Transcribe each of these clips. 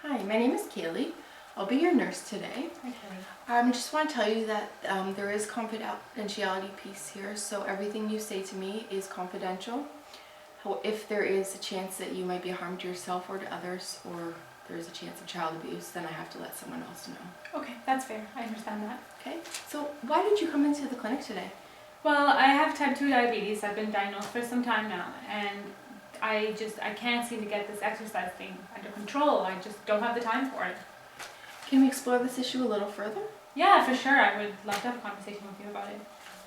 Hi, my name is Kaylee. I'll be your nurse today. Hi, Kelly. Just want to tell you that there is confidentiality piece here, so everything you say to me is confidential. If there is a chance that you might be harmed to yourself or to others, or there is a chance of child abuse, then I have to let someone else know. Okay, that's fair. I understand that. Okay, so why did you come into the clinic today? Well, I have type 2 diabetes. I've been diagnosed for some time now, and I can't seem to get this exercise thing under control. I just don't have the time for it. Can we explore this issue a little further? Yeah, for sure. I would love to have a conversation with you about it.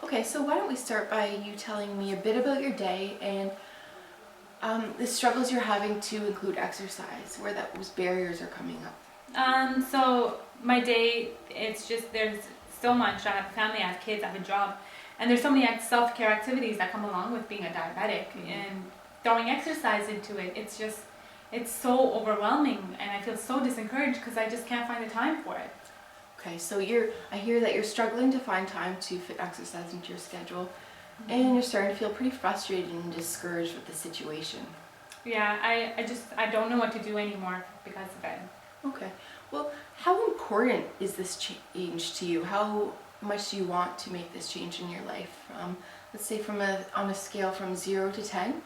Okay, so why don't we start by you telling me a bit about your day and the struggles you're having to include exercise, where those barriers are coming up. So my day, it's just, there's so much. I have a family, I have kids, I have a job, and there's so many self-care activities that come along with being a diabetic, and throwing exercise into it, it's so overwhelming, and I feel so discouraged because I just can't find the time for it. Okay, so I hear that you're struggling to find time to fit exercise into your schedule, and you're starting to feel pretty frustrated and discouraged with the situation. Yeah, I don't know what to do anymore because of it. Okay, well, how important is this change to you? How much do you want to make this change in your life? Let's say on a scale from 0 to 10,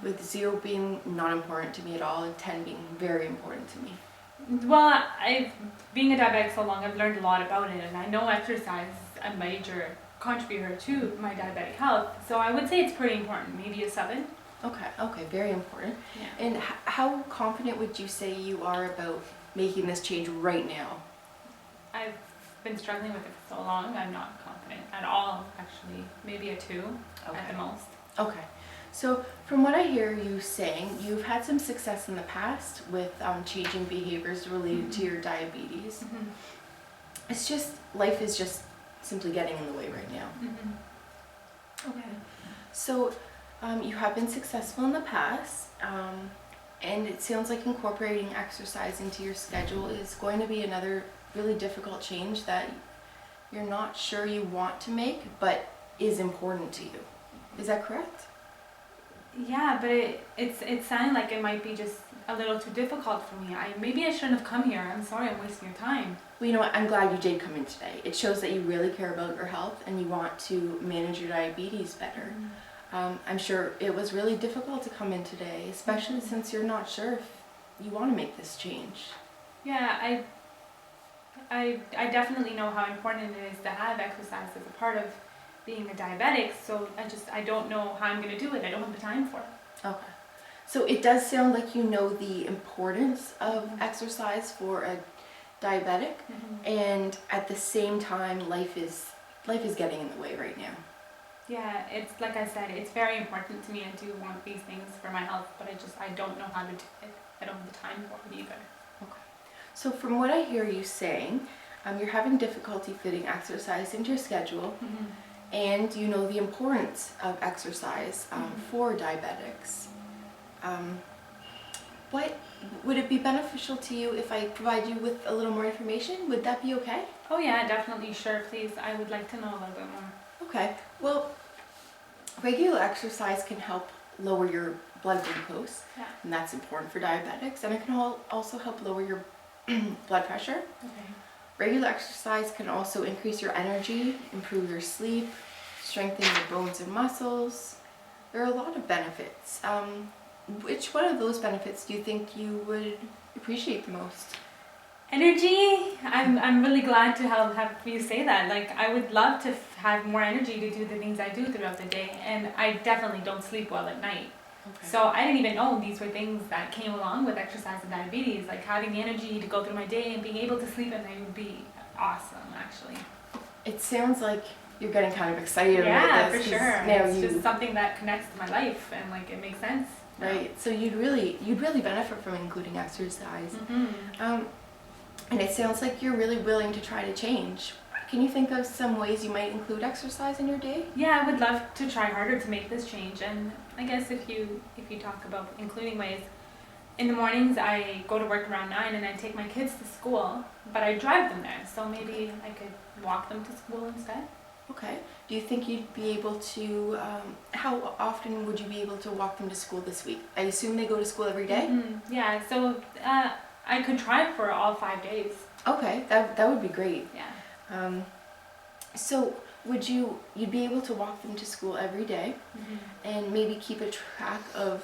with 0 being not important to me at all and 10 being very important to me. Well, being a diabetic so long, I've learned a lot about it, and I know exercise is a major contributor to my diabetic health. So I would say it's pretty important, maybe a 7. Okay, very important. Yeah. And how confident would you say you are about making this change right now? I've been struggling with it for so long, I'm not confident at all, actually. Maybe a 2 at the most. Okay. So from what I hear you saying, you've had some success in the past with changing behaviors related to your diabetes. It's just, life is just simply getting in the way right now. Okay. So you have been successful in the past, and it sounds like incorporating exercise into your schedule is going to be another really difficult change that you're not sure you want to make, but is important to you. Is that correct? Yeah, but it sounded like it might be just a little too difficult for me. Maybe I shouldn't have come here. I'm sorry I'm wasting your time. Well, you know what? I'm glad you did come in today. It shows that you really care about your health and you want to manage your diabetes better. I'm sure it was really difficult to come in today, especially since you're not sure if you want to make this change. Yeah, I definitely know how important it is to have exercise as a part of being a diabetic, so I don't know how I'm going to do it. I don't have the time for it. Okay. So it does sound like you know the importance of exercise for a diabetic, and at the same time life is getting in the way right now. Yeah, it's like I said, it's very important to me. I do want these things for my health, but I don't know how to do it. I don't have the time for it either. Okay. So from what I hear you saying, you're having difficulty fitting exercise into your schedule, and you know the importance of exercise for diabetics. What would it be beneficial to you if I provide you with a little more information? Would that be okay? Oh yeah, definitely. Sure, please. I would like to know a little bit more. Okay. Well, regular exercise can help lower your blood glucose, and that's important for diabetics, and it can also help lower your blood pressure. Okay. Regular exercise can also increase your energy, improve your sleep, strengthen your bones and muscles. There are a lot of benefits. Which one of those benefits do you think you would appreciate the most? Energy. I'm really glad to have you say that. Like, I would love to have more energy to do the things I do throughout the day, and I definitely don't sleep well at night. Okay. So I didn't even know these were things that came along with exercise and diabetes. Like, having the energy to go through my day and being able to sleep at night would be awesome, actually. It sounds like you're getting kind of excited about this. Yeah, for sure. It's just something that connects to my life, and like it makes sense. Right. So you'd really benefit from including exercise. And it sounds like you're really willing to try to change. Can you think of some ways you might include exercise in your day? Yeah, I would love to try harder to make this change. And I guess if you talk about including ways, in the mornings I go to work around 9 and I take my kids to school, but I drive them there. So maybe I could walk them to school instead. Okay. Do you think you'd be able to, how often would you be able to walk them to school this week? I assume they go to school every day? Yeah, so I could try for all 5 days. Okay, that would be great. Yeah. So you'd be able to walk them to school every day, and maybe keep a track of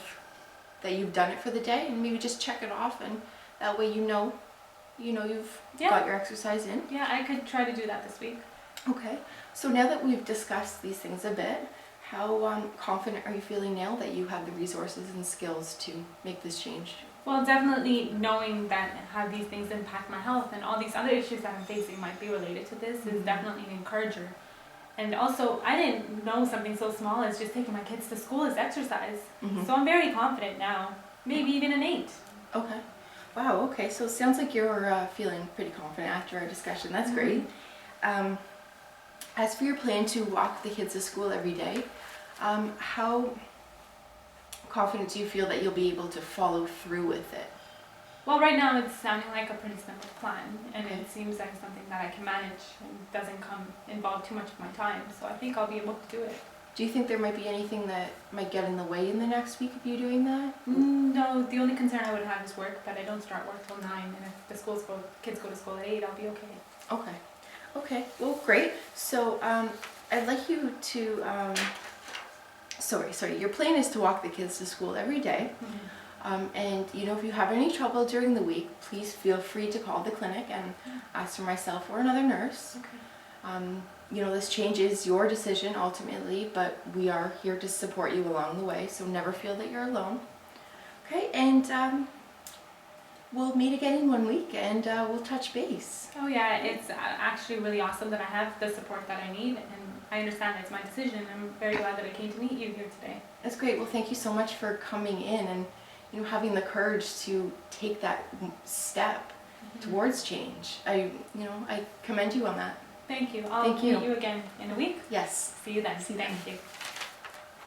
that you've done it for the day, and maybe just check it off, and that way you know you've got your exercise in. Yeah, I could try to do that this week. Okay, so now that we've discussed these things a bit, how confident are you feeling now that you have the resources and skills to make this change? Well, definitely knowing that how these things impact my health and all these other issues that I'm facing might be related to this is definitely an encourager. And also, I didn't know something so small as just taking my kids to school is exercise. So I'm very confident now, maybe even an 8. Okay. Wow, okay, so it sounds like you're feeling pretty confident after our discussion. That's great. As for your plan to walk the kids to school every day, how confident do you feel that you'll be able to follow through with it? Well, right now it's sounding like a pretty simple plan, and Okay. it seems like something that I can manage and doesn't involve too much of my time. So I think I'll be able to do it. Do you think there might be anything that might get in the way in the next week of you doing that? No, the only concern I would have is work, but I don't start work till 9, and if the kids go to school at 8, I'll be okay. Okay. Okay, well, great. So I'd like you to, your plan is to walk the kids to school every day. And if you have any trouble during the week, please feel free to call the clinic and ask for myself or another nurse. Okay. This change is your decision ultimately, but we are here to support you along the way, so never feel that you're alone. Okay, and we'll meet again in 1 week, and we'll touch base. Oh yeah, it's actually really awesome that I have the support that I need, and I understand it's my decision. I'm very glad that I came to meet you here today. That's great. Well, thank you so much for coming in and having the courage to take that step towards change. I commend you on that. Thank you. I'll Thank you. meet you again in a week. Yes. See you then. See you then. Thank you.